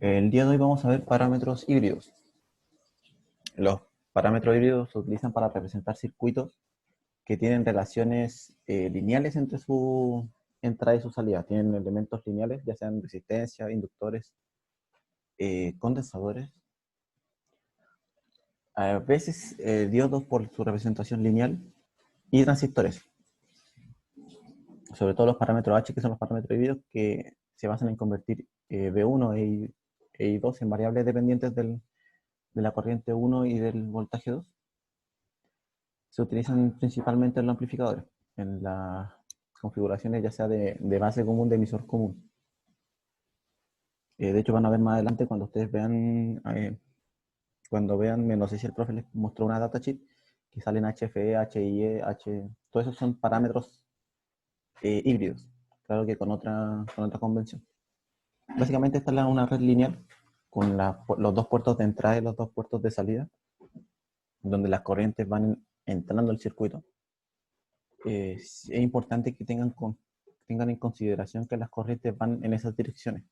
El día de hoy vamos a ver parámetros híbridos. Los parámetros híbridos se utilizan para representar circuitos que tienen relaciones lineales entre su entrada y su salida. Tienen elementos lineales, ya sean resistencia, inductores, condensadores. A veces diodos por su representación lineal y transistores. Sobre todo los parámetros H, que son los parámetros híbridos, que se basan en convertir V1 e I2 en variables dependientes de la corriente 1 y del voltaje 2. Se utilizan principalmente en los amplificadores, en las configuraciones ya sea de base común, de emisor común. De hecho, van a ver más adelante cuando ustedes vean, no sé si el profe les mostró una datasheet, que salen HFE, HIE, todos esos son parámetros híbridos, claro que con otra convención. Básicamente esta es una red lineal con los dos puertos de entrada y los dos puertos de salida, donde las corrientes van entrando al circuito. Es importante que tengan en consideración que las corrientes van en esas direcciones.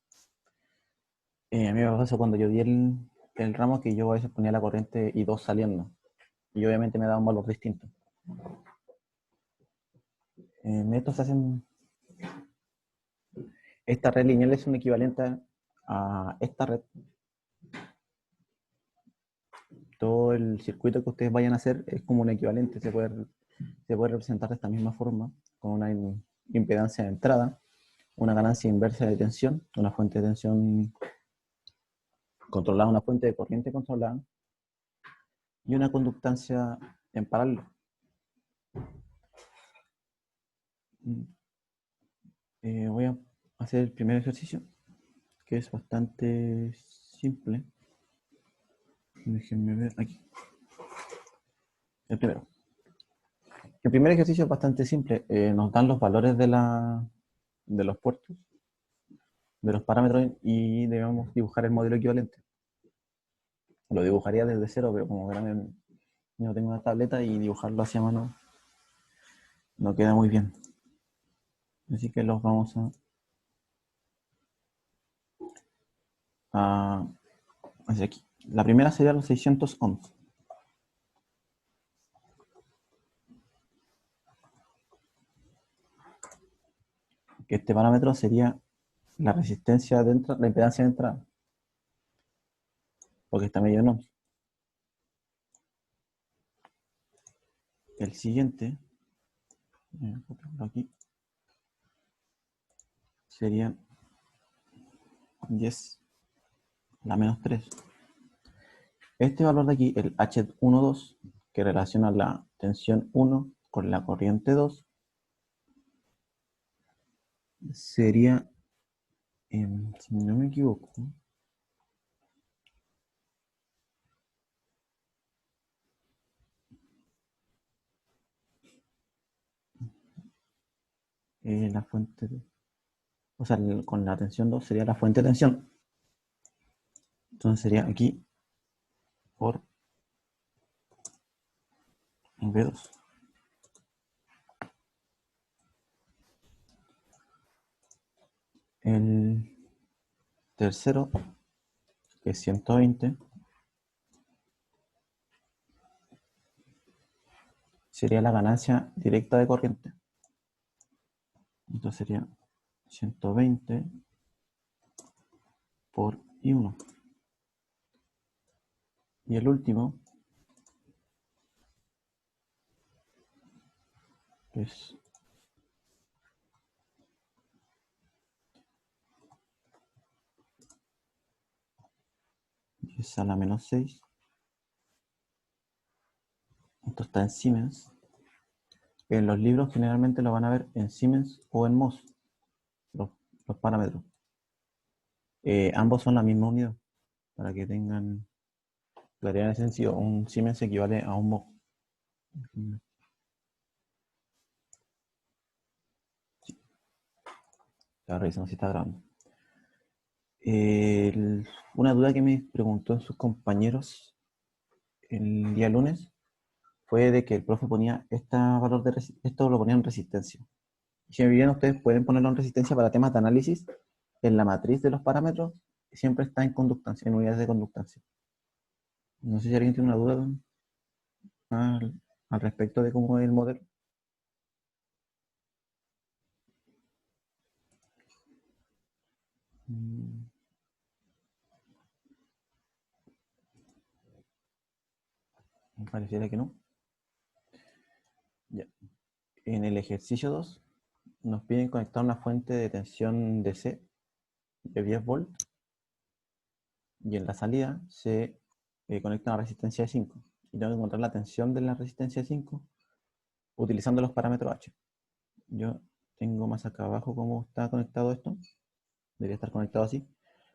A mí me pasó cuando yo di el ramo que yo a veces ponía la corriente I2 saliendo, y obviamente me daba un valor distinto. En esto se hacen... Esta red lineal es un equivalente a esta red. Todo el circuito que ustedes vayan a hacer es como un equivalente, se puede representar de esta misma forma, con una impedancia de entrada, una ganancia inversa de tensión, una fuente de tensión controlada, una fuente de corriente controlada, y una conductancia en paralelo. Voy a hacer el primer ejercicio, que es bastante simple. Déjenme ver aquí. El primero. El primer ejercicio es bastante simple. Nos dan los valores de los puertos, de los parámetros, y debemos dibujar el modelo equivalente. Lo dibujaría desde cero, pero como verán, no tengo una tableta y dibujarlo hacia mano no queda muy bien. Así que los vamos hacia aquí. La primera sería los 600 ohms. Que este parámetro sería la resistencia de entrada, la impedancia de entrada, porque está medio en ohms. El siguiente, aquí, sería 10 a la menos 3. Este valor de aquí, el H12, que relaciona la tensión 1 con la corriente 2, sería, si no me equivoco, la fuente de, o sea, con la tensión 2 sería la fuente de tensión. Entonces sería aquí por V2. El tercero, que es 120, sería la ganancia directa de corriente. Entonces sería 120 por I1. Y el último es a la menos 6. Esto está en Siemens. En los libros generalmente lo van a ver en Siemens o en Mohs, los parámetros. Ambos son la misma unidad, para que tengan claridad en ese sentido. Un Siemens equivale a un Mohs. Sí. Estaba revisando si está grabando. Una duda que me preguntó en sus compañeros el día lunes fue de que el profe ponía valor esto lo ponía en resistencia. Si bien ustedes pueden ponerlo en resistencia para temas de análisis, en la matriz de los parámetros siempre está en conductancia, en unidades de conductancia. No sé si alguien tiene una duda al respecto de cómo es el modelo. Pareciera que no. Ya. En el ejercicio 2 nos piden conectar una fuente de tensión DC de 10 volts y en la salida se conecta una resistencia de 5. Y tengo que encontrar la tensión de la resistencia de 5 utilizando los parámetros H. Yo tengo más acá abajo cómo está conectado esto. Debería estar conectado así.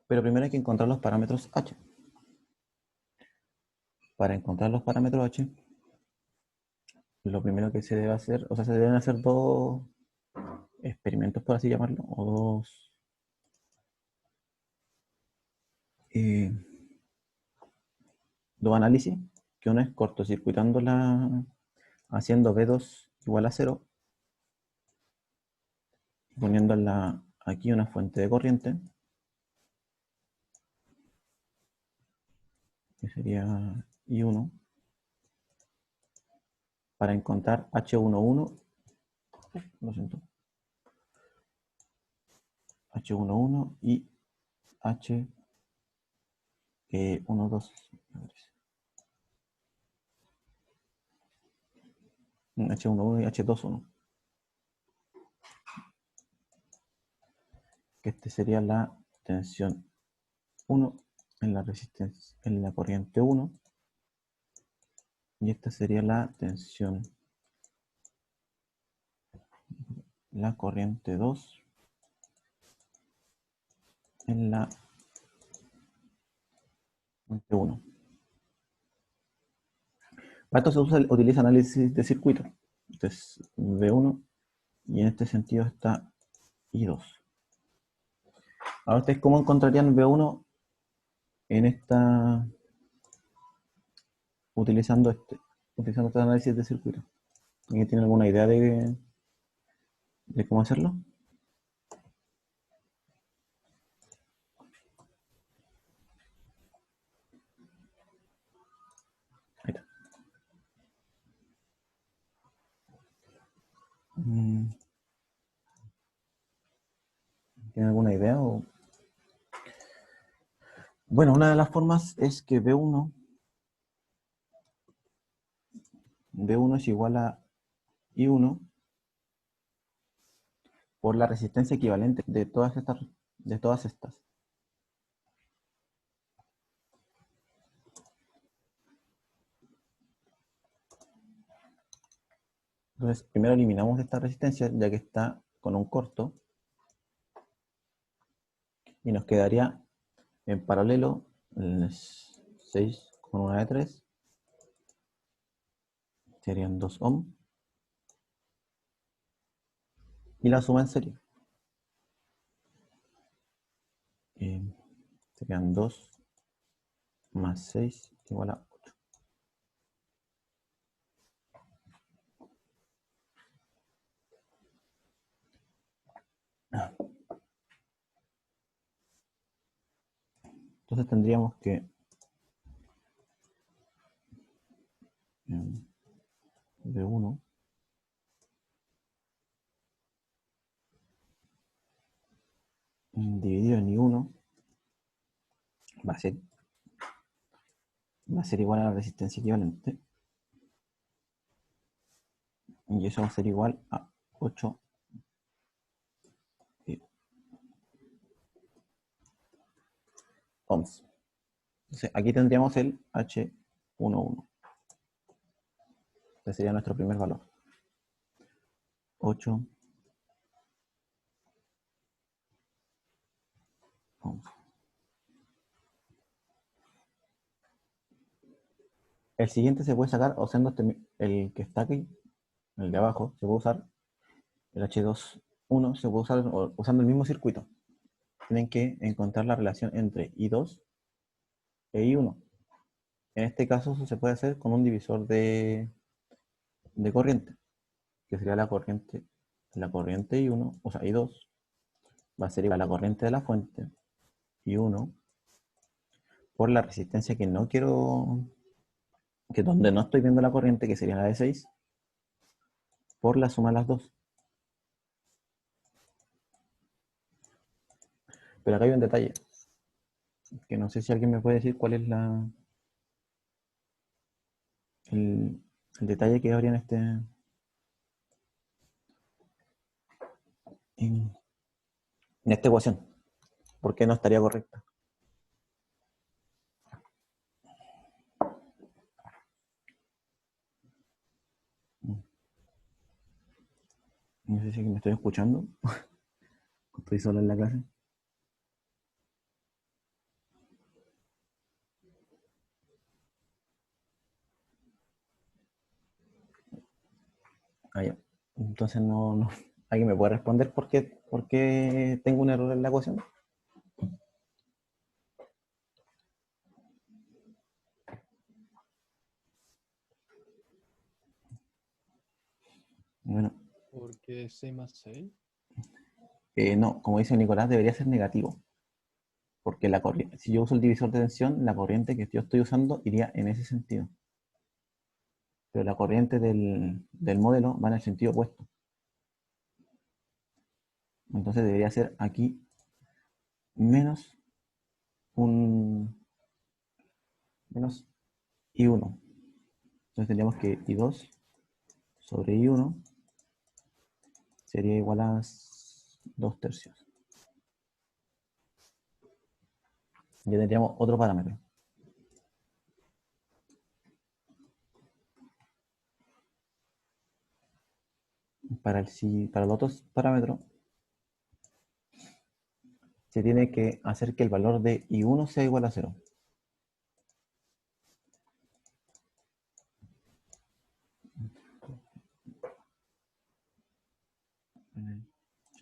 Pero primero hay que encontrar los parámetros H. Para encontrar los parámetros H, lo primero que se debe hacer, o sea, se deben hacer dos experimentos, por así llamarlo, o eh, dos análisis, que uno es cortocircuitándola haciendo B2 igual a 0, poniéndola aquí una fuente de corriente, que sería I1, para encontrar H11, lo siento, H11 y H12, H11 y H21, que este sería la tensión 1 en la resistencia, en la corriente 1, y esta sería la tensión, la corriente 2 en la corriente 1. Para esto se utiliza análisis de circuito. Entonces, V1 y en este sentido está I2. Ahora ustedes cómo encontrarían V1 en esta, utilizando este análisis de circuito. ¿Alguien tiene alguna idea de cómo hacerlo? Ahí está. ¿Tiene alguna idea? Bueno, una de las formas es que V1 es igual a I1 por la resistencia equivalente de todas estas. Entonces, primero eliminamos esta resistencia, ya que está con un corto, y nos quedaría en paralelo el 6 con una de 3, serían 2 ohm, y la suma en serie. Serían 2 más 6 igual a 8. Entonces tendríamos que V1 dividido en I1 va a ser igual a la resistencia equivalente, y eso va a ser igual a 8 ohms. Entonces aquí tendríamos el H11. Este sería nuestro primer valor. 8 ohms. El siguiente se puede sacar usando el que está aquí, el de abajo, se puede usar el H21, se puede usar usando el mismo circuito. Tienen que encontrar la relación entre I2 e I1. En este caso eso se puede hacer con un divisor de corriente, que sería la corriente I1, o sea, I2 va a ser igual a la corriente de la fuente, I1 por la resistencia que no quiero, que donde no estoy viendo la corriente, que sería la de 6, por la suma de las dos. Pero acá hay un detalle, que no sé si alguien me puede decir cuál es el detalle que habría en, en esta ecuación. ¿Por qué no estaría correcta? No sé si me estoy escuchando. Estoy solo en la clase. Ah, ya. Entonces no. ¿Alguien me puede responder por qué tengo un error en la ecuación? Bueno, Porque 6 más 6. no, como dice Nicolás, debería ser negativo. Porque la corriente, si yo uso el divisor de tensión, la corriente que yo estoy usando iría en ese sentido. Pero la corriente del modelo va en el sentido opuesto. Entonces debería ser aquí menos un menos I1. Entonces tendríamos que I2 sobre I1 sería igual a 2 tercios. Ya tendríamos otro parámetro. Para los otros parámetros se tiene que hacer que el valor de I1 sea igual a 0.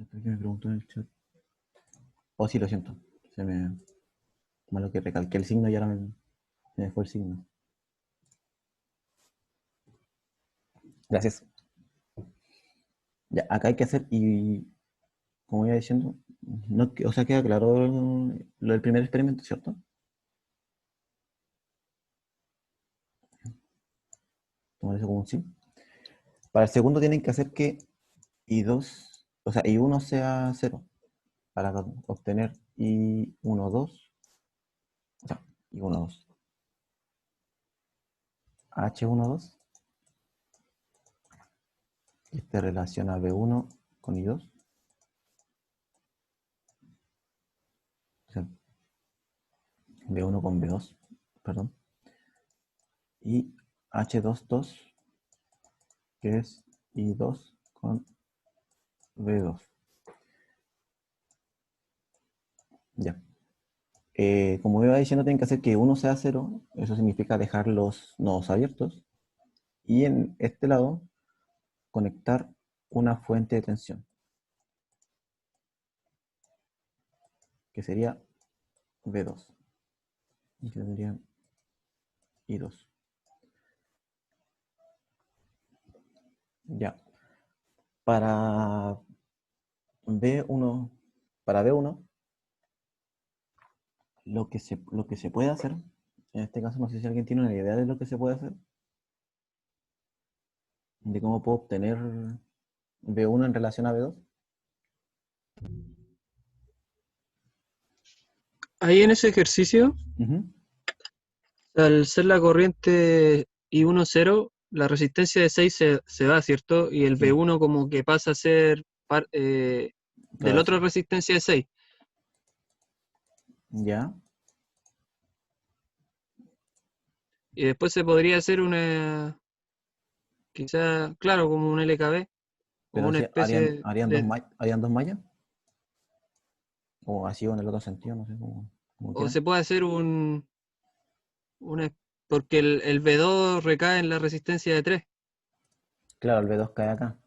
Aquí me preguntó en el chat. Oh, sí, lo siento. Malo que recalqué el signo y ahora se me fue el signo. Gracias. Ya, acá hay que hacer, y como iba diciendo, no, o sea, queda claro lo del primer experimento, ¿cierto? Tomar eso como un sí. Para el segundo tienen que hacer que I2, o sea, I1 sea 0 para obtener I1, 2, o sea, I1, 2, H1, 2, este relaciona B1 con I2, o sea, B1 con B2, perdón, y H2, 2, que es I2 con B2. Ya. Como iba diciendo, tienen que hacer que uno sea 0, eso significa dejar los nodos abiertos, y en este lado conectar una fuente de tensión, que sería V2, y que tendría I2. Ya. Para B1, para B1, lo que se puede hacer, en este caso no sé si alguien tiene una idea de lo que se puede hacer, de cómo puedo obtener B1 en relación a B2. Ahí en ese ejercicio, Ujú. al ser la corriente I1 0, la resistencia de 6 se va, ¿cierto? Y el Sí, B1 como que pasa a ser del claro, otro resistencia de 6. ya. Y después se podría hacer quizá, claro, como un LKB, como Pero una si harían, especie harían dos, de, harían dos mallas, o así o en el otro sentido, no sé, como o quieran. se puede hacer porque el B2 recae en la resistencia de 3. Claro, el B2 cae acá.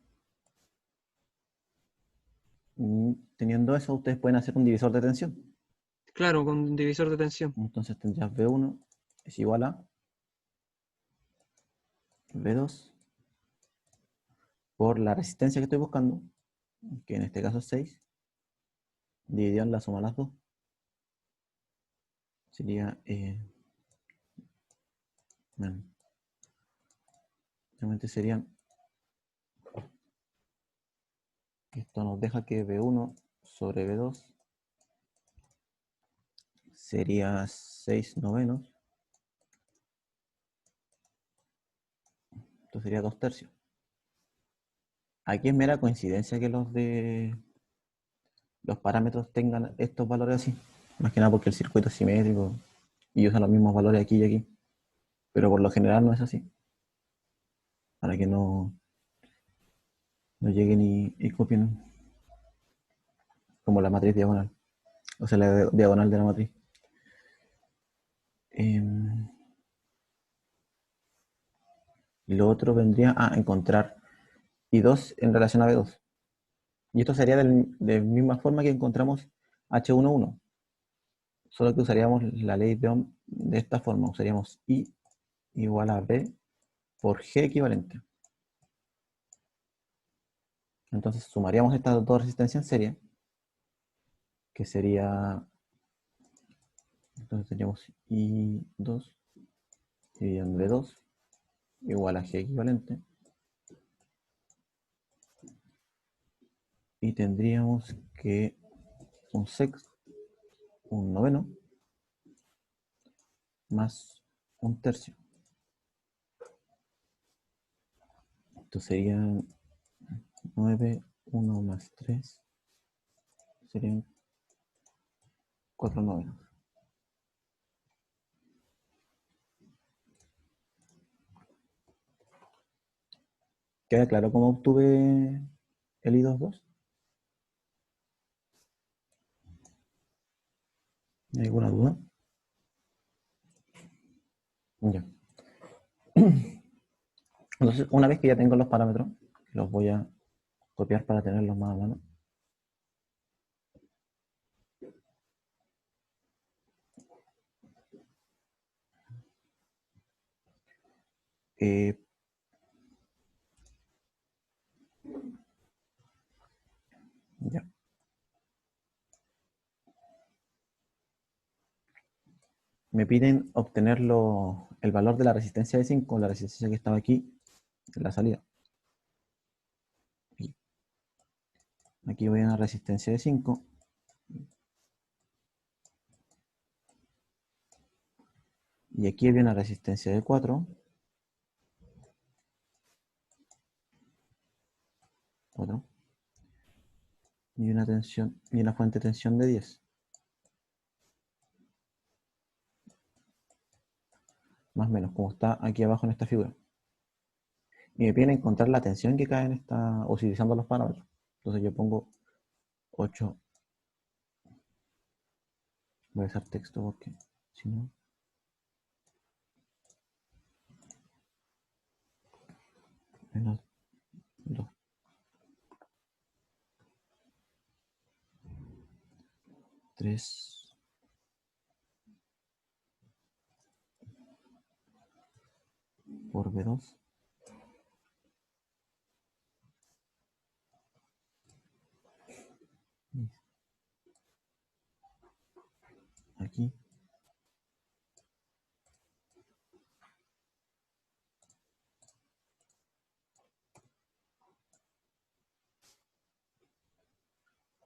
Teniendo eso, ustedes pueden hacer un divisor de tensión. Claro, con un divisor de tensión. Entonces tendrías B1 es igual a B2 por la resistencia que estoy buscando, que en este caso es 6, dividido en la suma de las dos. sería, bueno, realmente serían, esto nos deja que B1 sobre B2 sería 6 novenos, esto sería 2 tercios. Aquí es mera coincidencia que los parámetros tengan estos valores así, más que nada porque el circuito es simétrico y usa los mismos valores aquí y aquí, pero por lo general no es así, para que no lleguen y copien como la matriz diagonal, o sea, la diagonal de la matriz. Y lo otro vendría a encontrar I2 en relación a B2. Y esto sería de misma forma que encontramos H11, solo que usaríamos la ley de Ohm de esta forma. Usaríamos I igual a B por G equivalente. Entonces sumaríamos estas dos resistencias en serie, que sería, entonces tendríamos I2 dividido en B2 igual a G equivalente. Y tendríamos que un sexto, un noveno, más un tercio. Esto serían 9, 1 más 3, serían 4 novenos. ¿Queda claro cómo obtuve el I22? ¿Hay alguna duda? Ya. Entonces, una vez que ya tengo los parámetros, los voy a copiar para tenerlos más a mano. Eh, ya. Me piden obtener el valor de la resistencia de 5, la resistencia que estaba aquí en la salida. Aquí voy a una resistencia de 5. Y aquí había una resistencia de 4. 4. Y una tensión y una fuente de tensión de 10. Más o menos, como está aquí abajo en esta figura. Y me piden encontrar la tensión que cae en esta, utilizando los parámetros. Entonces yo pongo 8. Voy a usar texto porque si no. Menos 2. 3 por B2. Aquí.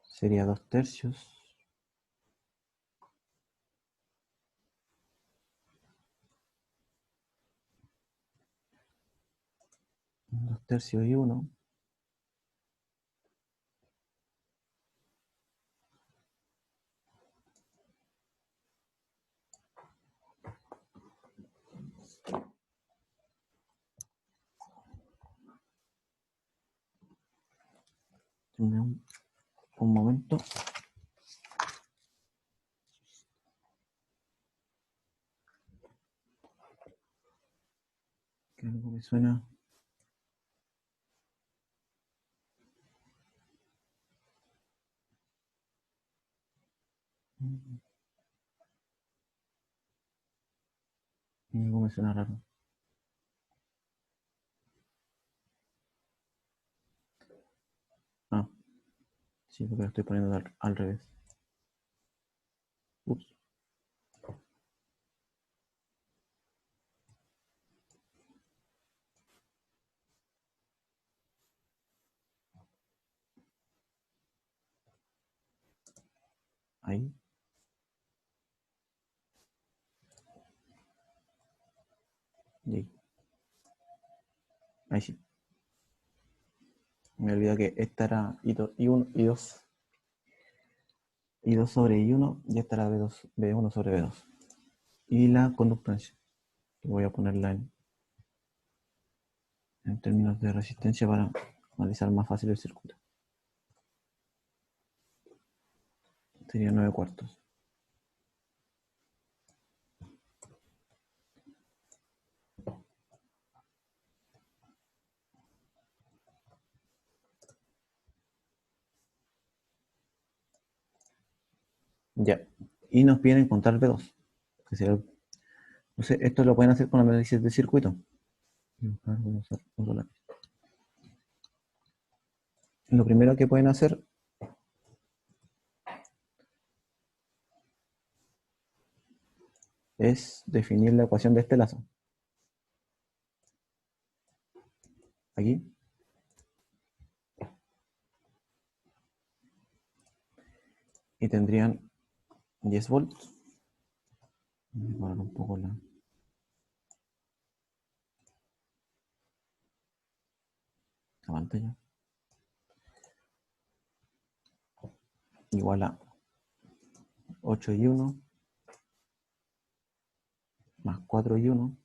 Sería 2 tercios. 2 tercios y 1. Un momento. Que algo me suena. Algo me suena raro. Ah, sí, porque lo estoy poniendo al revés. Ups. Ahí. Y ahí. Ahí sí. Me olvidé que esta era I1, I2. I2 sobre I1 y esta era B2, B1 sobre B2. Y la conductancia, que voy a ponerla en términos de resistencia para analizar más fácil el circuito. Sería 9 cuartos. Ya. Y nos piden encontrar B2. Que sería, entonces, esto lo pueden hacer con análisis de circuito. Voy a usar otro lápiz. Lo primero que pueden hacer es definir la ecuación de este lazo. Aquí. Y tendrían 10 volts. Voy a mejorar un poco la pantalla. Igual a 8 y 1 más 4 y 1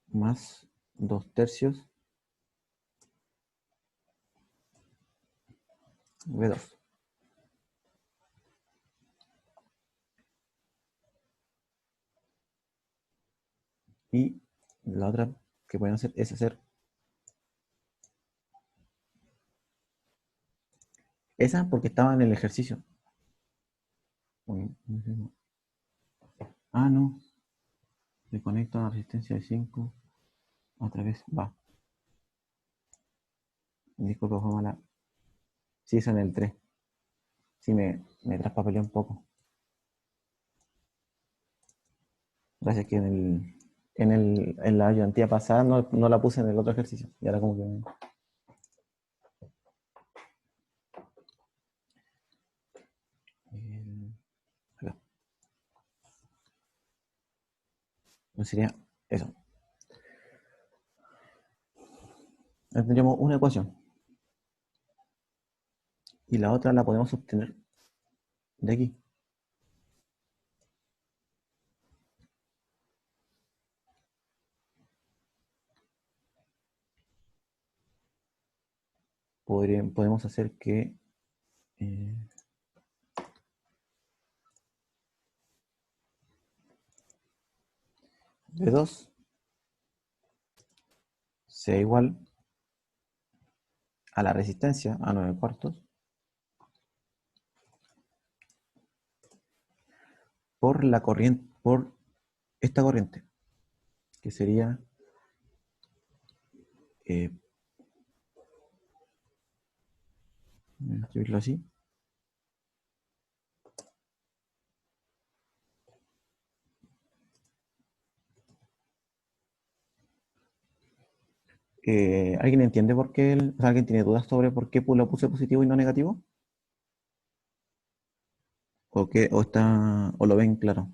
más 2 tercios V2. Y la otra que pueden hacer es hacer esa porque estaba en el ejercicio. Uy, ah, no. Le conecto a una resistencia de 5 a través. Va. Disculpa, fue mala. Sí, eso en el 3. Sí, me traspapelé un poco. Gracias que en la ayudantía pasada no la puse en el otro ejercicio. Y ahora como que... acá. Entonces sería eso. Ahora tendríamos una ecuación. Y la otra la podemos obtener de aquí. Podemos hacer que B2 sea igual a la resistencia a 9 cuartos por la corriente, por esta corriente, que sería voy a escribirlo así. ¿Alguien entiende por qué? O sea, ¿alguien tiene dudas sobre por qué lo puse positivo y no negativo? ¿O lo ven claro?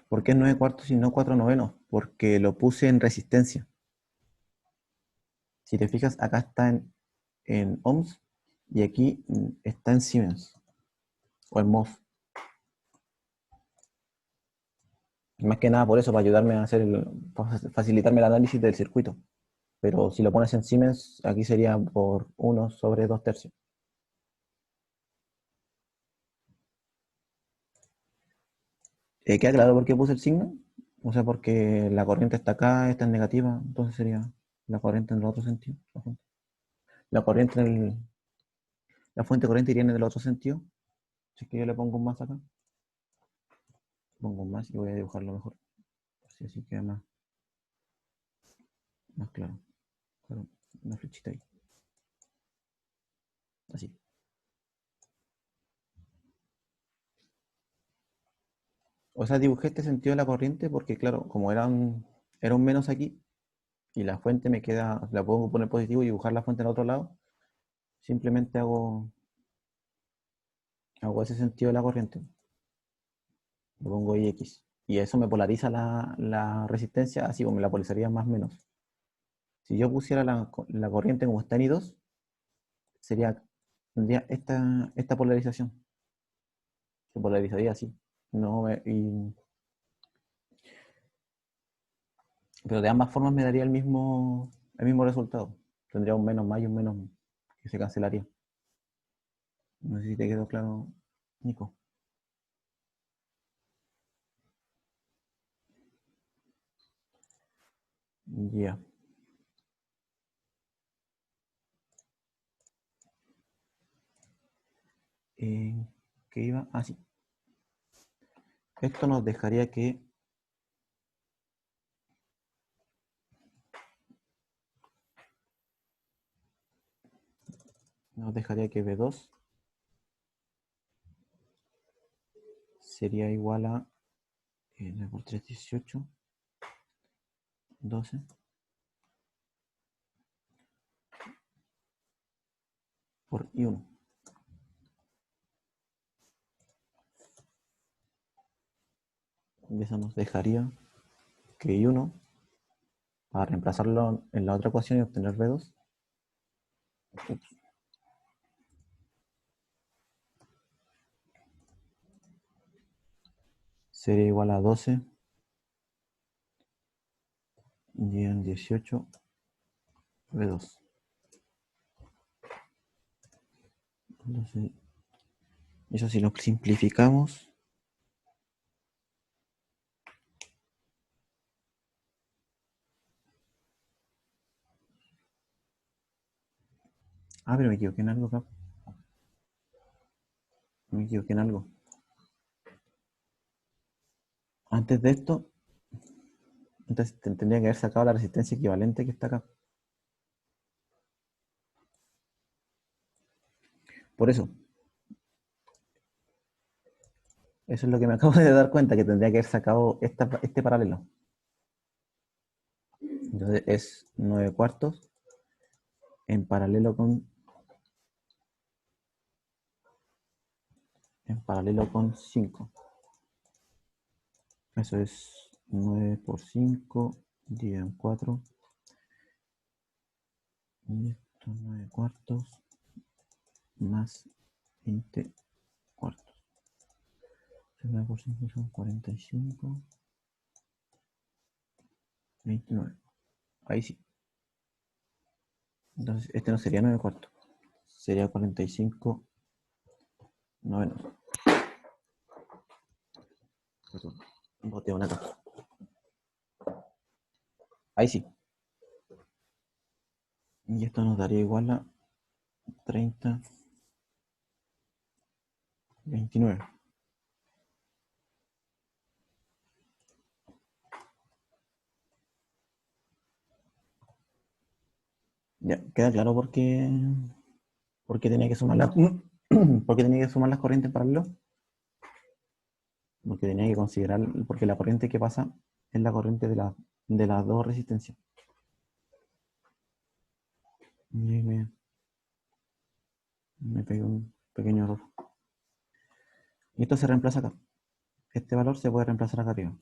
¿Por qué 9 cuartos y no 4 novenos? Porque lo puse en resistencia. Si te fijas, acá está en ohms y aquí está en Siemens o en mhos. Más que nada por eso, para ayudarme a para facilitarme el análisis del circuito. Pero si lo pones en Siemens, aquí sería por 1 sobre 2 tercios. ¿Queda claro por qué puse el signo? O sea, porque la corriente está acá, esta es negativa, entonces sería la corriente en el otro sentido. La corriente la fuente corriente iría en el otro sentido. Si es que yo le pongo un más acá, pongo un más y voy a dibujarlo mejor. Así queda más claro. Claro, una flechita ahí. Así. O sea, dibujé este sentido de la corriente porque, claro, como era un menos aquí, y la fuente me queda, la puedo poner positivo y dibujar la fuente en el otro lado, simplemente hago ese sentido de la corriente. Le pongo IX. Y eso me polariza la resistencia, así como me la polarizaría más o menos. Si yo pusiera la corriente como está en I2, tendría esta polarización. Se polarizaría así. No, pero de ambas formas me daría el mismo resultado. Tendría un menos más y un menos que se cancelaría. No sé si te quedó claro, Nico. Ya. ¿Qué iba? Ah, sí. Esto nos dejaría que B2 sería igual a 9 por 3, 18, 12 por I1. Y eso nos dejaría que I1, para reemplazarlo en la otra ecuación y obtener B2, sería igual a 12 y en 18 B2. Entonces, eso si lo simplificamos, pero me equivoqué en algo acá. Me equivoqué en algo. Antes de esto, entonces tendría que haber sacado la resistencia equivalente que está acá. Por eso es lo que me acabo de dar cuenta, que tendría que haber sacado este paralelo. Entonces es 9 cuartos en paralelo con 5. Eso es 9 por 5 dividido en 4. Y esto 9 cuartos más 20 cuartos. 9 por 5 son 45. 29. Ahí sí. Entonces este no sería 9 cuartos. Sería 45 novenos. Perdón. Boté una acá. Ahí sí. Y esto nos daría igual a 30, 29. Ya, queda claro por qué tenía que sumar porque tenía que sumar las corrientes en paralelo. Porque tenía que considerar, porque la corriente que pasa es la corriente de las dos resistencias. Y ahí me pegué un pequeño error. Y esto se reemplaza acá. Este valor se puede reemplazar acá arriba.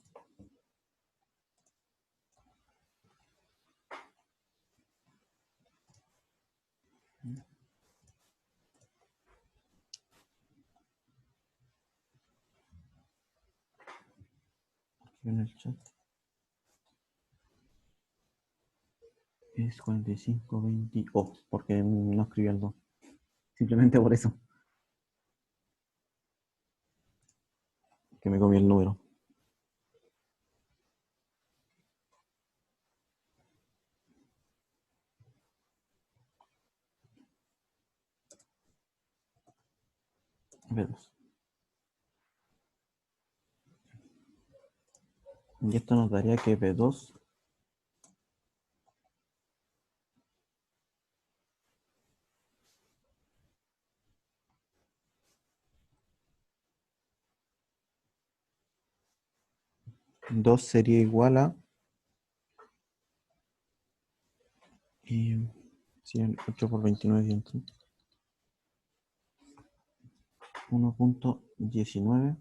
Aquí en el chat es 45, 20. Oh, porque no escribí el 2. Simplemente por eso. Que me comí el número. B2. Y esto nos daría que B2 2 sería igual a Y 8 por 29 diámetro. 1.19.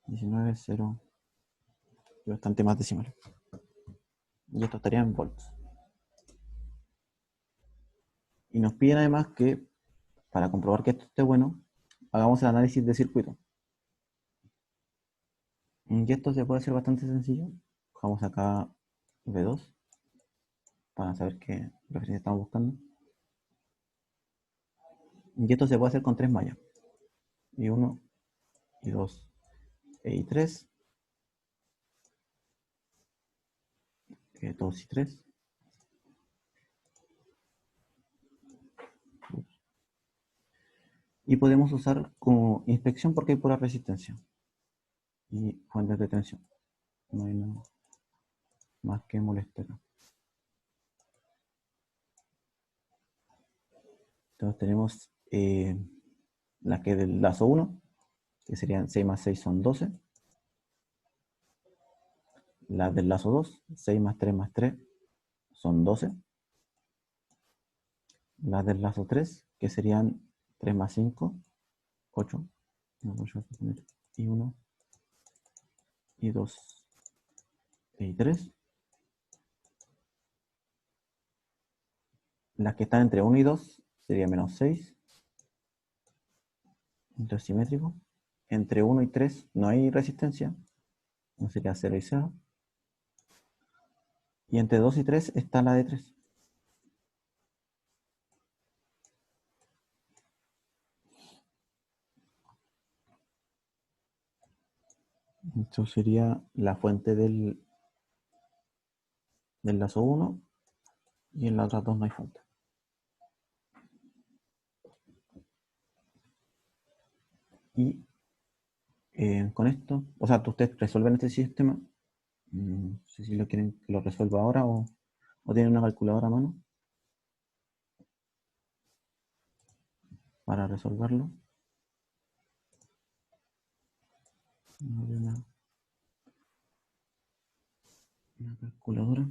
19,0. Y bastante más decimales. Y esto estaría en volts. Y nos piden además que, para comprobar que esto esté bueno, hagamos el análisis de circuito. Y esto se puede hacer bastante sencillo. Cogemos acá V2 para saber qué referencia estamos buscando. Y esto se puede hacer con 3 mallas. I1, I2 e I3. 2 y 3. Y podemos usar como inspección porque hay pura resistencia. Y fuentes de tensión. No hay nada más que molestar. Entonces tenemos la que del lazo 1, que serían 6 más 6 son 12. Las del lazo 2, 6 más 3 más 3 son 12. Las del lazo 3, que serían 3 más 5, 8. Y 1, y 2, y 3. Las que están entre 1 y 2 sería menos 6. Entonces simétrico. Entre 1 y 3 no hay resistencia. No sería 0 y 0. Y entre 2 y 3 está la de 3. Esto sería la fuente del lazo 1. Y en las otras dos no hay fuente. Y con esto, o sea, ustedes resuelven este sistema. No sé si lo quieren que lo resuelva ahora o tienen una calculadora a mano para resolverlo. Una calculadora.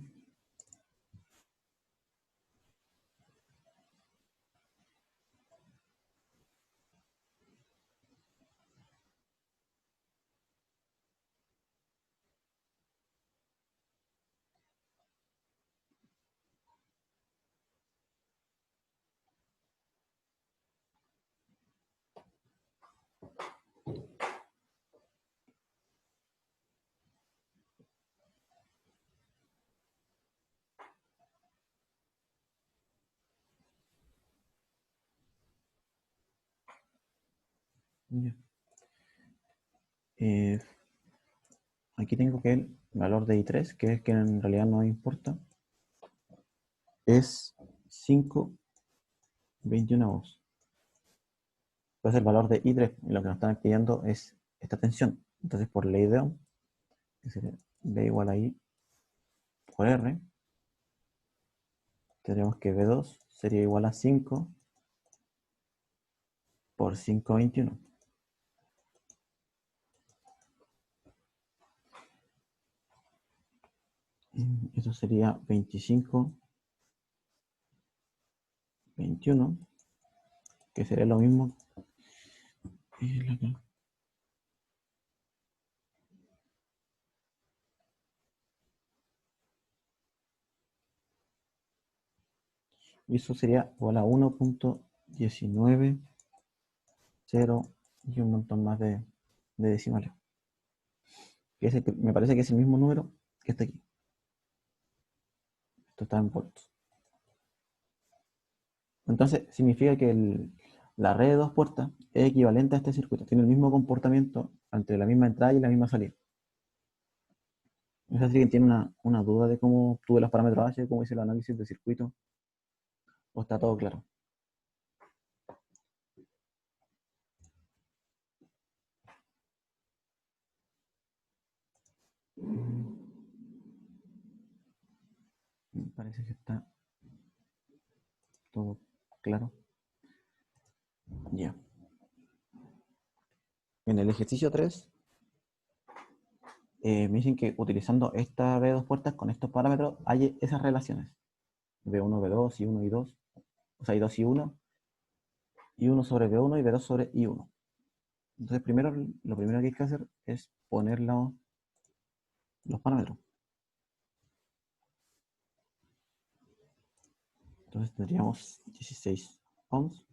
Ya. Aquí tengo que el valor de I3, que es que en realidad no importa, es 5,21 ohms. Entonces el valor de I3, y lo que nos están pidiendo es esta tensión. Entonces por ley de Ohm, que sería V igual a I por R, tendremos que V2 sería igual a 5 por 5,21. Eso sería 25,21, que sería lo mismo. Y eso sería igual a 1.19, 0 y un montón más de decimales. Me parece que es el mismo número que está aquí. Esto está en volts. Entonces, significa que la red de dos puertas es equivalente a este circuito. Tiene el mismo comportamiento entre la misma entrada y la misma salida. Es decir, que tiene una duda de cómo tuve los parámetros H, cómo hice el análisis de circuito, o está todo claro. Me parece que está todo claro. Ya. En el ejercicio 3, me dicen que utilizando esta red de dos puertas con estos parámetros hay esas relaciones. B1, B2, I1, I2, o sea, I2, I1, I1 sobre B1 y B2 sobre I1. Entonces, lo primero que hay que hacer es poner los parámetros. Entonces tendríamos 16 ohms.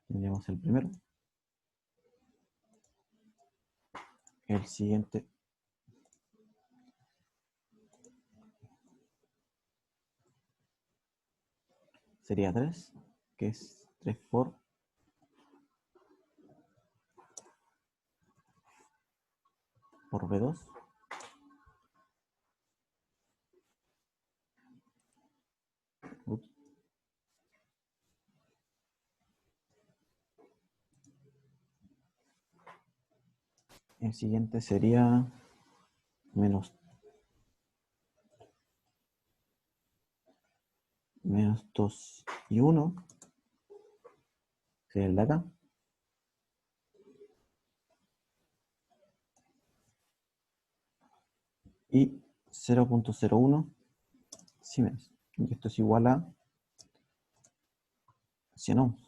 Tendríamos el primero. El siguiente sería 3, que es 3 por B2. Ups. El siguiente sería menos 2 y 1, sería el de acá. Y 0.01 Siemens. Y esto es igual a 100 ohms.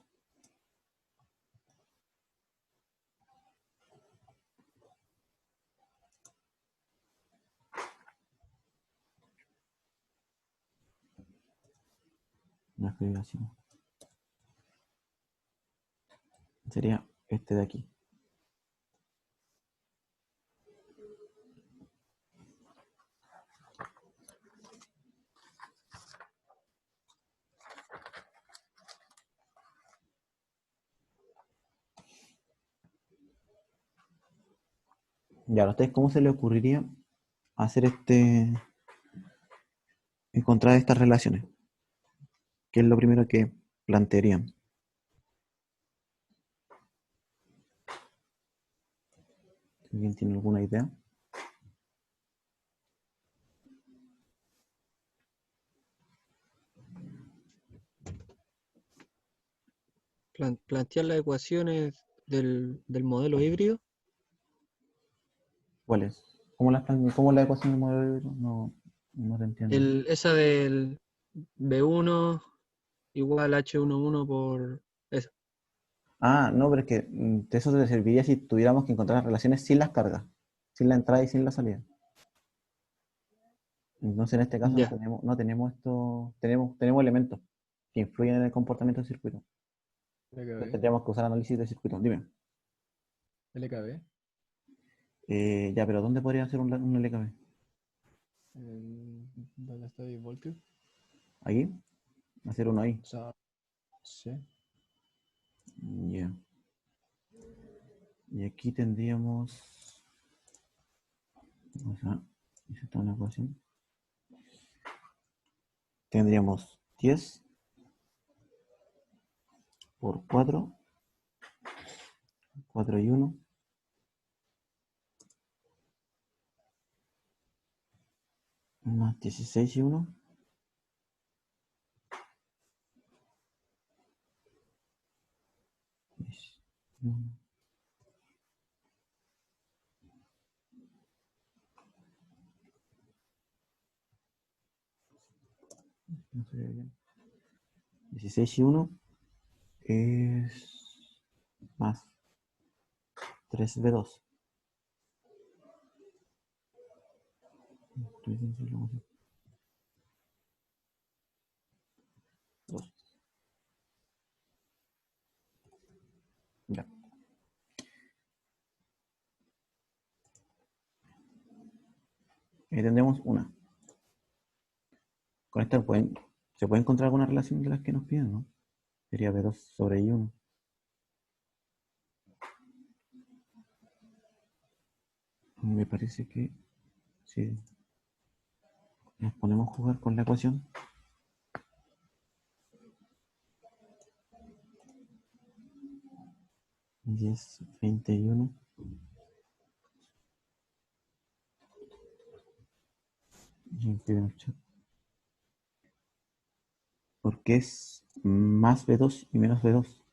No escribir así. Sería este de aquí. Ya, ¿a ustedes cómo se les ocurriría hacer encontrar estas relaciones? ¿Qué es lo primero que plantearían? ¿Alguien tiene alguna idea? Plantear las ecuaciones del modelo híbrido. ¿Cuáles? ¿Cómo la ecuación del modelo híbrido? No, no te entiendo. Esa del B1 igual H11 por eso. Ah, no, pero es que de eso te serviría si tuviéramos que encontrar las relaciones sin las cargas, sin la entrada y sin la salida. Entonces en este caso Ya. no tenemos esto, tenemos elementos que influyen en el comportamiento del circuito. Entonces LKB. tendríamos que usar análisis de circuito. Dime. LKB. Ya, pero ¿dónde podría hacer un LKB? ¿Dónde está el voltio? ¿Aquí? Hacer uno ahí. O sea, sí. Ya. Y aquí tendríamos. O sea, esa está una ecuación. Tendríamos 10 por 4, 4 y 1, más 16 y 1. No se ve bien. 16 y 1 es más 3B2. Estoy diciendo la ecuación. 2. Ya. Ahí tendremos una. Con esta se puede encontrar alguna relación de las que nos piden, ¿no? Sería B2 sobre I1. Me parece que si nos ponemos a jugar con la ecuación, 10, 21, y escribo en el chat, porque es más B2 y menos B2,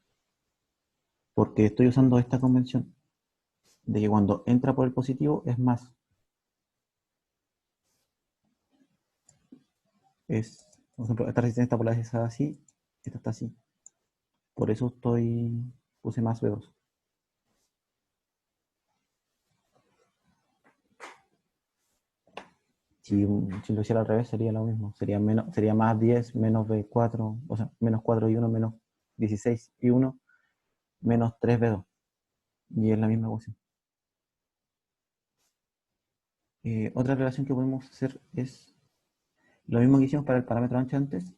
porque estoy usando esta convención de que cuando entra por el positivo es más. Por ejemplo, esta resistencia está polarizada así, esta está así. Por eso puse más B2. Si lo hiciera al revés sería lo mismo. Sería más 10 menos B4, o sea, menos 4 y 1 menos 16 y 1 menos 3 B2. Y es la misma ecuación. Otra relación que podemos hacer es lo mismo que hicimos para el parámetro ancho antes,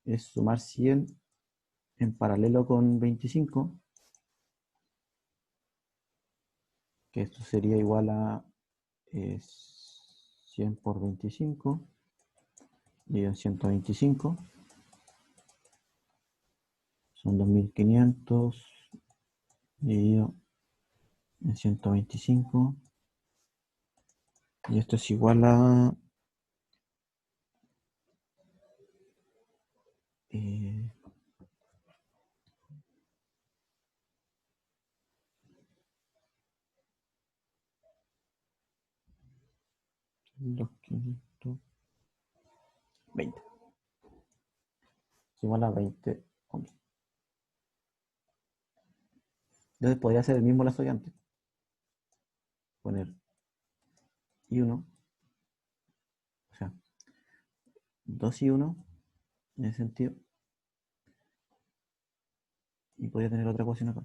es sumar 100 en paralelo con 25, que esto sería igual a 100 por 25 dividido en 125, son 2500 dividido en 125, y esto es igual a 520. Es igual a 20 ohms. Entonces podría ser el mismo lazo que antes. Poner I1, o sea, 2 y 1 en ese sentido. Y podría tener otra ecuación acá.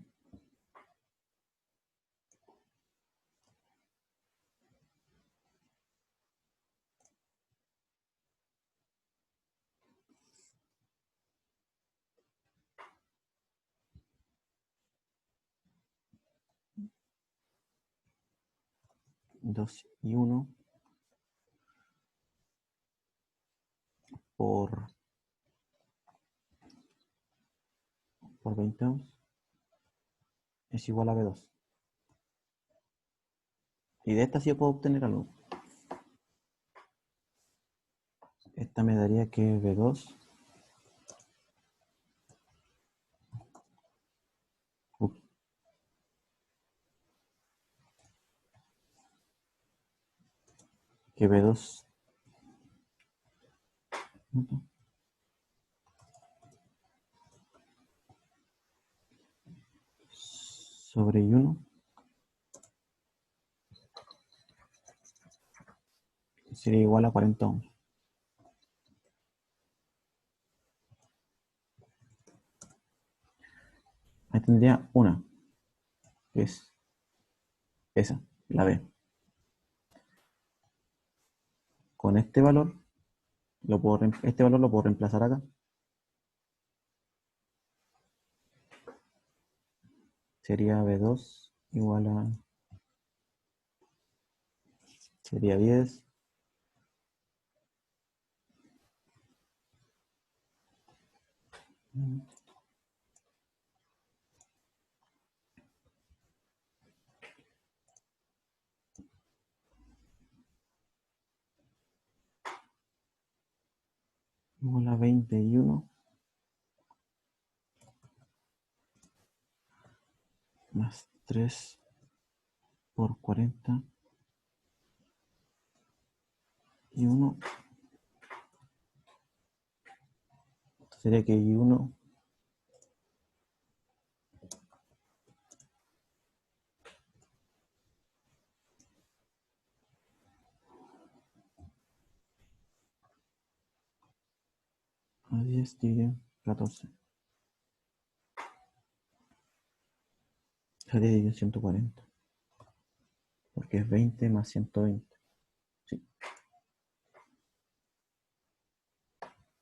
Dos y 1 por 20 ohms es igual a B2. Y de esta sí puedo obtener algo. Esta me daría que B2 que B2 sobre I1 sería igual a 40 ohms. Ahí tendría una, que es esa, la B. Con este valor, este valor lo puedo reemplazar acá. Sería B2 igual a... Sería 10. Igual a 21 más 3 por 40 y 1. Sería que I1 a 10 dividido en 14. Sería dividido en 140. Porque es 20 más 120. Sí.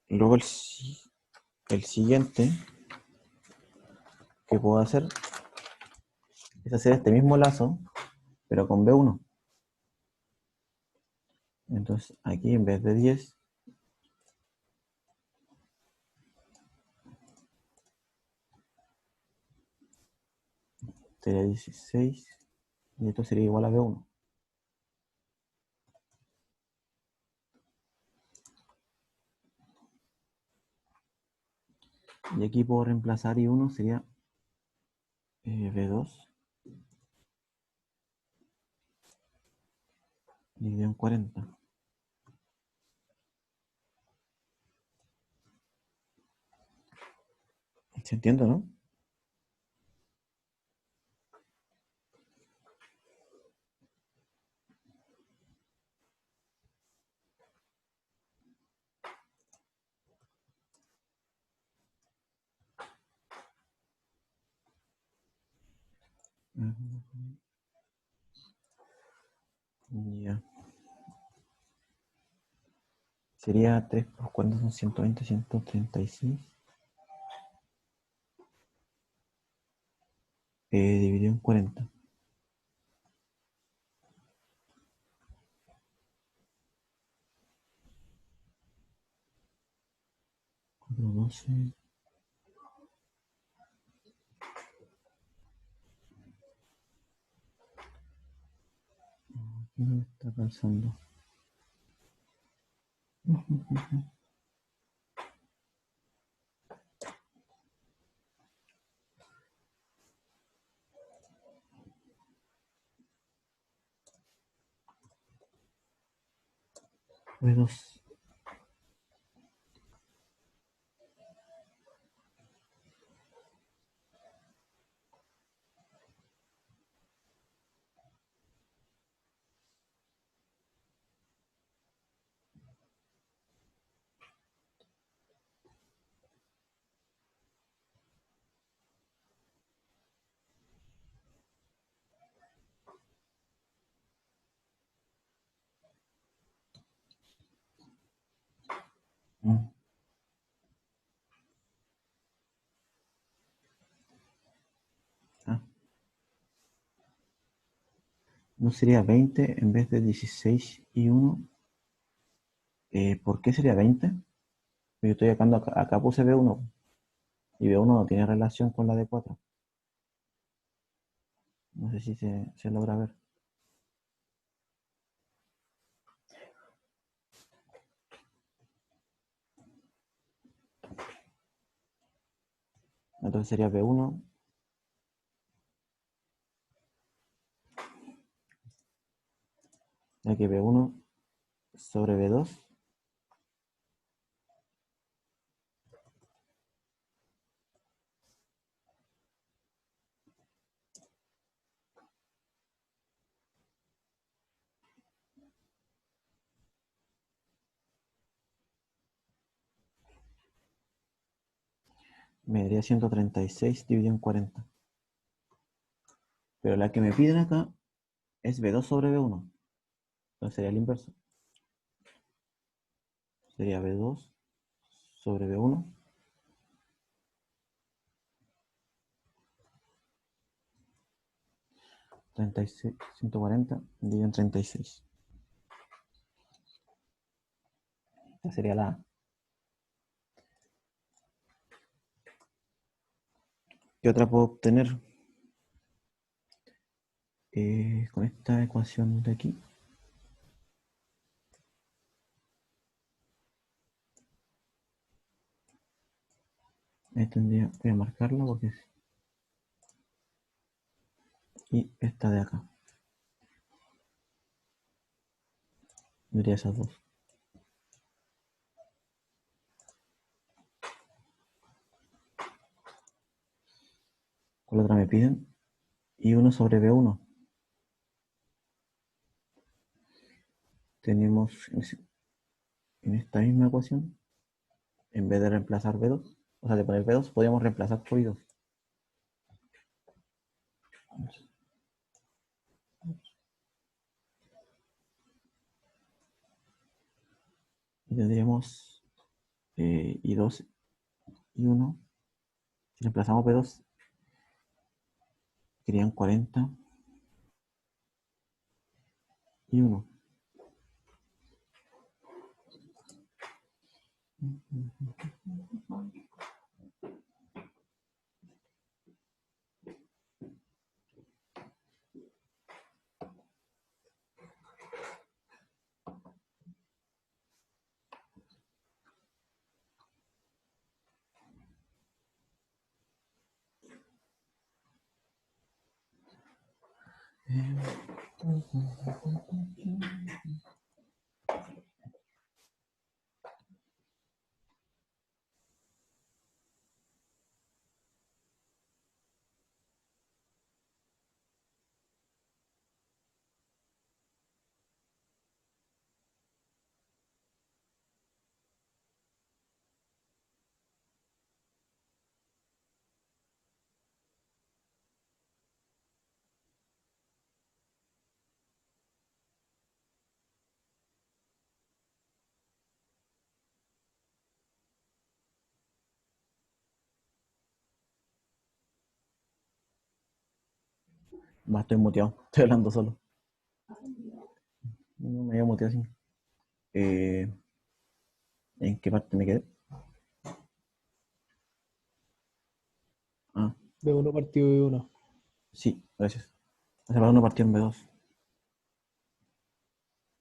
Luego el siguiente que puedo hacer es hacer este mismo lazo, pero con B1. Entonces aquí en vez de 10, sería 16 y esto sería igual a B1. Y aquí puedo reemplazar I1 sería B2 dividido en 40. ¿Se entiende, no? Ya. Sería 3 por 40 son 120, 136. Dividido en 40. 12. ¿Qué me está pensando? B2. Ah, no sería 20 en vez de 16 y 1. ¿Por qué sería 20? Yo estoy acá puse B1 y B1 no tiene relación con la de 4. No sé si se logra ver. Entonces sería B1, ya que B1 sobre B2 me daría 136 dividido en 40. Pero la que me piden acá es B2 sobre B1. Entonces sería el inverso. Sería B2 sobre B1. 36, 140 dividido en 36. Esta sería la A. ¿Qué otra puedo obtener? Con esta ecuación de aquí. Ahí tendría, voy a marcarla porque es. Y esta de acá. Tendría esas dos. ¿Cuál otra me piden? Y 1 sobre B1. Tenemos en esta misma ecuación, en vez de reemplazar B2, o sea, de poner B2, podríamos reemplazar por I2. Y tendríamos I2 y 1. Si reemplazamos B2, serían 40 y 1. Va, estoy muteado. Estoy hablando solo. No me había muteado así. ¿En qué parte me quedé? Ah, B1 partido B1. sí, gracias. Hace para uno partido en B2.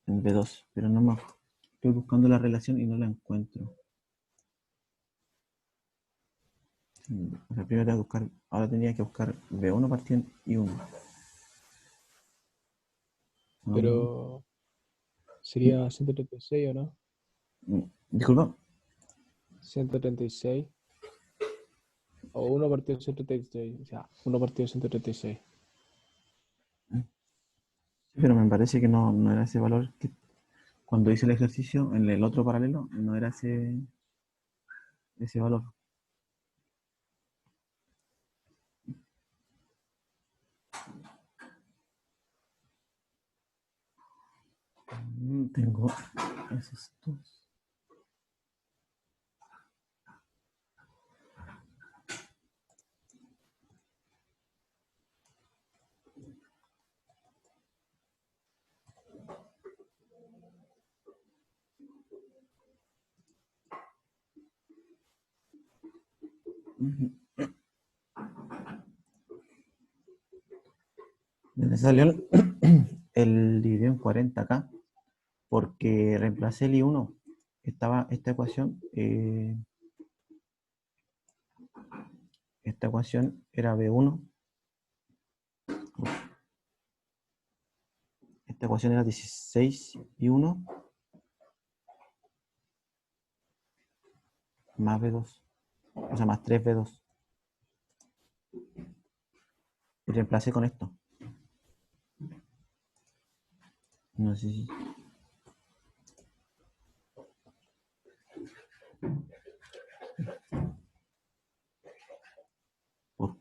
En B2, pero no más. Estoy buscando la relación y no la encuentro. O sea, primero tengo que buscar, ahora tenía que buscar B1 partido en I1. No, Pero sería 136 o no? disculpa. 136. O 1 partido 136. O sea, 1 partido 136. Pero me parece que no era ese valor que cuando hice el ejercicio en el otro paralelo, no era ese valor. Tengo esos dos. Me salió el dividido en 40 acá, porque reemplacé el I1. Estaba esta ecuación era B1. Esta ecuación era 16 I1 más B2, o sea, más 3B2. Y reemplacé con esto. No sé si... por-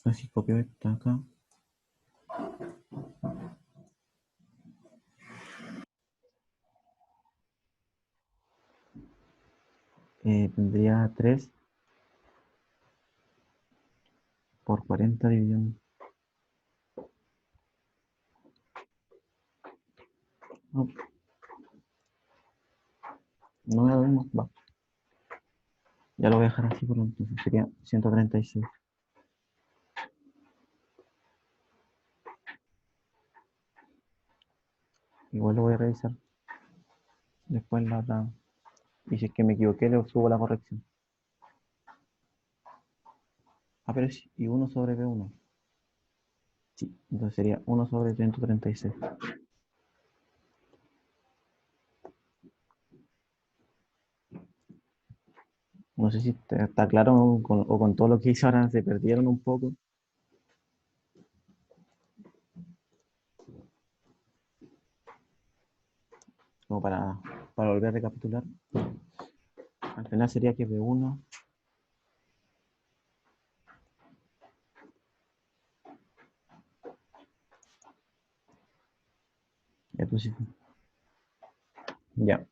Así copio esta acá. Tendría 3 por 40 dividido en... No, no me lo mismo. Va. Ya lo voy a dejar así por lo entonces. Sería 136. Igual lo voy a revisar después en la otra. Y si es que me equivoqué, le subo la corrección. Ah, pero es I1 sobre B1. Sí, entonces sería 1 sobre 136. No sé si está claro o con todo lo que hice ahora se perdieron un poco. Como para volver a recapitular. Al final sería que B1 ya puse. Ya.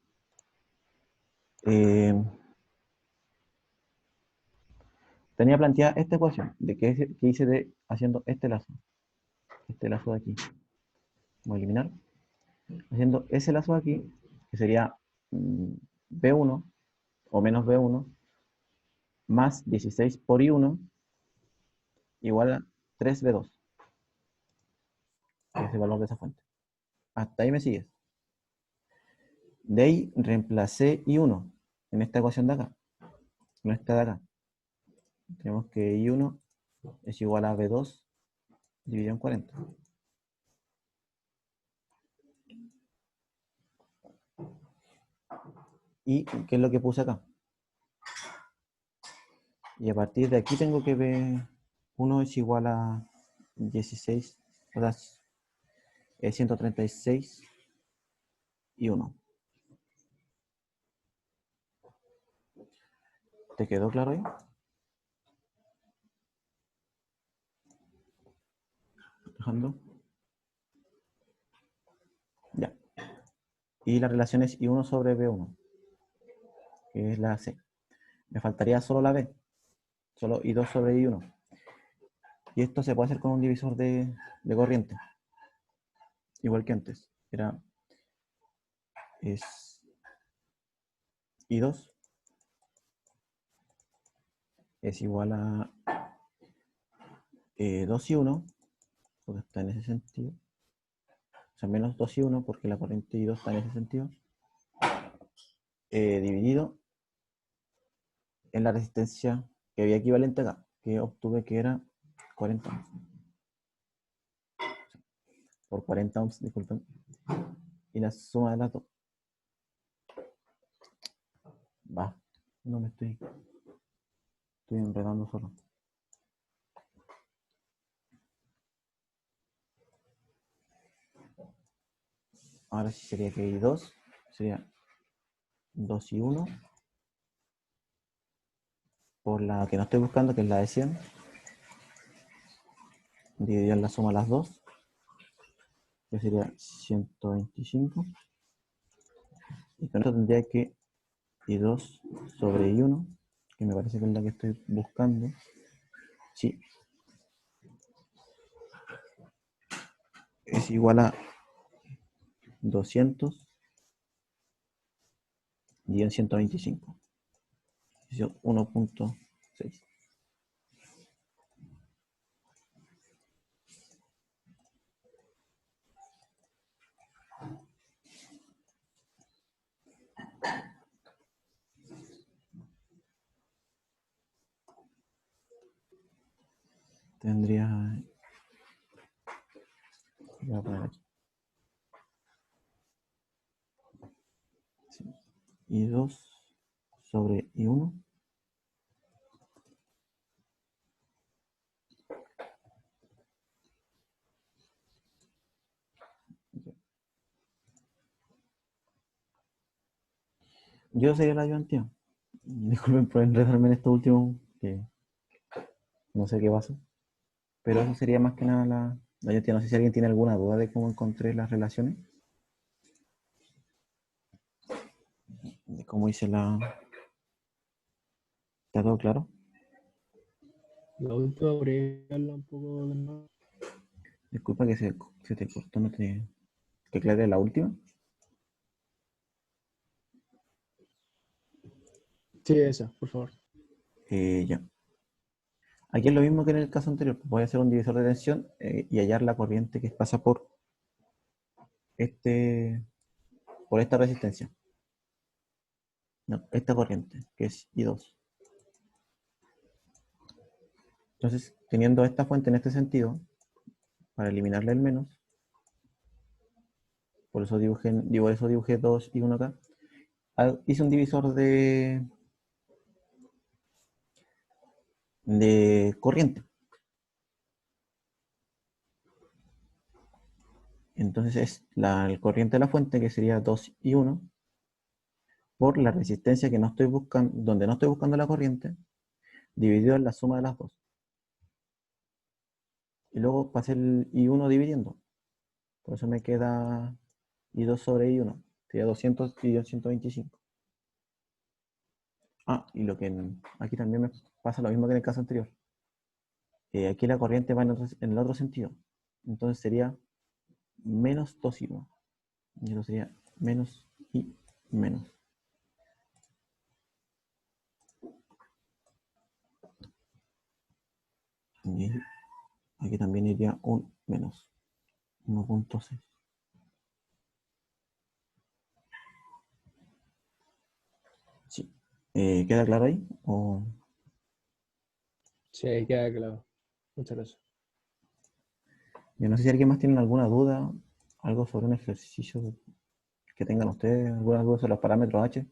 Eh, tenía planteada esta ecuación de que hice haciendo este lazo. Este lazo de aquí. Voy a eliminar. Haciendo ese lazo de aquí, que sería B1 o menos B1 más 16 por I1 igual a 3B2. Que es el valor de esa fuente. Hasta ahí me sigues. De ahí reemplacé I1 en esta ecuación de acá. No esta de acá. Tenemos que I1 es igual a B2 dividido en 40. ¿Y qué es lo que puse acá? Y a partir de aquí tengo que B1 es igual a 16, o sea, 136 y 1. ¿Te quedó claro ahí? Alejandro. Ya. Y la relación es I1 sobre B1, que es la C. Me faltaría solo la B, solo I2 sobre I1. Y esto se puede hacer con un divisor de corriente, igual que antes. Es I2 es igual a 2 y 1, porque está en ese sentido. O sea, menos 2 y 1, porque la corriente I2 está en ese sentido. Dividido en la resistencia que había equivalente acá, que obtuve que era 40 ohms. Por 40 ohms, disculpen. Y la suma de las dos. Va. No me estoy enredando solo. Ahora sí sería que I2 sería 2 y 1 por la que no estoy buscando, que es la de 100, dividido en la suma de las dos, que sería 125. Y con esto tendría que I2 sobre I1, que me parece que es la que estoy buscando. Sí. Es igual a 200 y en 125. 1.6. Tendría... Voy a poner aquí. Sí. I2 sobre I1. Yo sería la ayudantía. Disculpen por enredarme en esto último, que no sé qué pasó. Pero eso sería más que nada la ayudantía. No sé si alguien tiene alguna duda de cómo encontré las relaciones. De cómo hice la... ¿Está todo claro? La última, habría un poco de nuevo. Disculpa que se te cortó, no te... ¿Que aclare la última? Sí, esa, por favor. Ya. Aquí es lo mismo que en el caso anterior. Voy a hacer un divisor de tensión y hallar la corriente que pasa este, por esta resistencia. No, esta corriente, que es I2. Entonces, teniendo esta fuente en este sentido, para eliminarle el menos, por eso dibujé 2 y 1 acá, hice un divisor de corriente. Entonces es el corriente de la fuente, que sería 2 y 1, por la resistencia que no estoy buscando, donde no estoy buscando la corriente, dividido en la suma de las dos. Y luego pasé el I1 dividiendo. Por eso me queda I2 sobre I1. Sería 200 dividido en 125. Ah, y aquí también me pasa lo mismo que en el caso anterior. Aquí la corriente va en el otro sentido. Entonces sería menos 2 y 1. Y eso sería menos y menos. Y aquí también iría un menos. 1.6. Sí. ¿Queda claro ahí? Sí, queda claro. Muchas gracias. Yo no sé si alguien más tiene alguna duda, algo sobre un ejercicio que tengan ustedes, alguna duda sobre los parámetros H.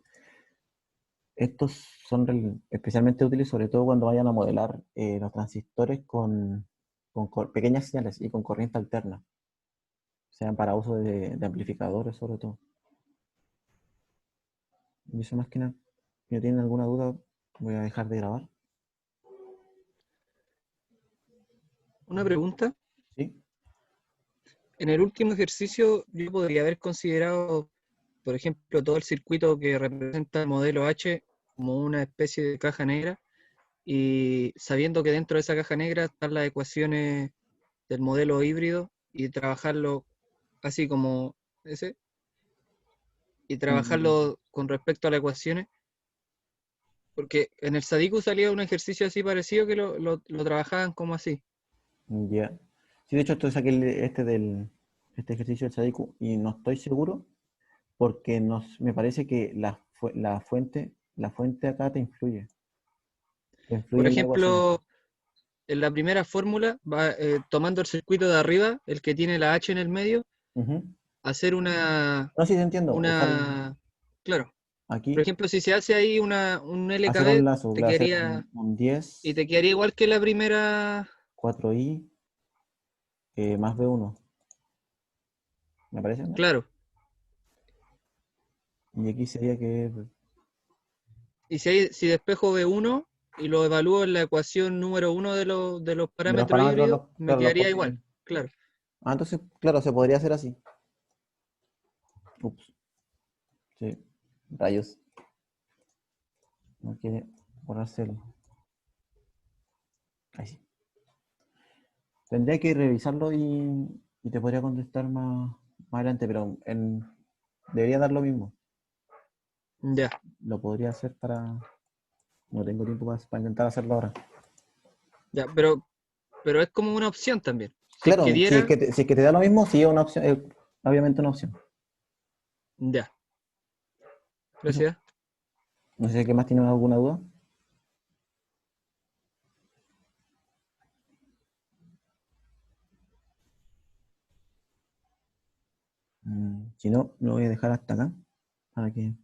Estos son especialmente útiles sobre todo cuando vayan a modelar los transistores con pequeñas señales y con corriente alterna, sean para uso de amplificadores sobre todo. Y eso más que nada, si no tienen alguna duda, voy a dejar de grabar. Una pregunta. ¿Sí? En el último ejercicio yo podría haber considerado, por ejemplo, todo el circuito que representa el modelo H como una especie de caja negra y sabiendo que dentro de esa caja negra están las ecuaciones del modelo híbrido y trabajarlo así como ese y trabajarlo con respecto a las ecuaciones, porque en el Sadiku salía un ejercicio así parecido que lo trabajaban como así. Ya. Sí, de hecho, esto saqué este ejercicio del SADICU y no estoy seguro porque me parece que la fuente acá te influye Por en las ecuaciones. ejemplo, en la primera fórmula, va tomando el circuito de arriba, el que tiene la H en el medio, Ujú. hacer No, sí, te entiendo. claro, por Aquí, ejemplo, si se hace ahí un hacer un LKB, lazo, voy te a hacer quedaría, un y 10, te quedaría igual que la primera, 4i más B1, me parece, ¿no? claro. Y aquí sería que, Y si despejo B1 y lo evalúo en la ecuación número 1 de los de los parámetros parámetros, híbridos, me claro, quedaría igual, claro. entonces, claro, se podría hacer así. Ups, sí, rayos. No quiere borrarse ahí sí. Tendría que revisarlo y te podría contestar más adelante, pero debería dar lo mismo. Ya, Lo podría hacer para... No tengo tiempo para intentar hacerlo ahora. ya, pero es como una opción también. Si es que Claro, diera, si es que te da lo mismo, sí es una opción, obviamente una opción. ya, Eso. gracias. No sé si más tienen alguna duda. Si no, lo voy a dejar hasta acá para que